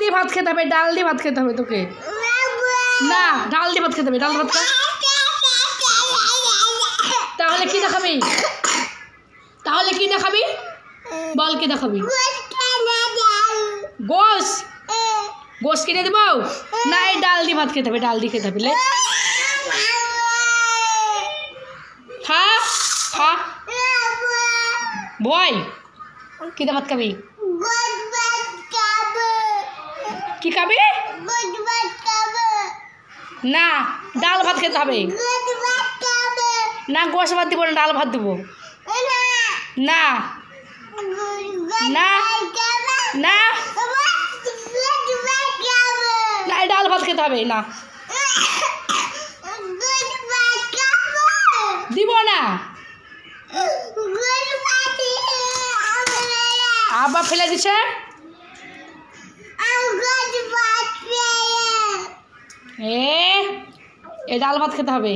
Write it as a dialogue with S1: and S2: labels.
S1: দিয়ে ভাত খেতে হবে, ডাল দিয়ে ভাত খেতে হবে তোকে। না, ডাল দিয়ে ভাত খেতে হবে, ডাল ভাত খা। তাহলে কি দেখাবি? তাহলে কি দেখাবি বল, কি দেখাবি? গোশ গোশ কিনে দেবো না, এই ডাল দিয়ে ভাত খেতে হবে, ডাল দিয়ে খেতে হবে। খা খা ভয়, কি দিয়ে ভাত খাবি? কি খাবি? না, ডাল ভাত খেতে হবে। না, গোশ ভাত দিব না, ডাল ভাত দেবো। না না না না, এই ডাল ভাত খেতে হবে না, দিব না। আবার ফেলে দিছে। এ ডাল ভাত খেতে হবে।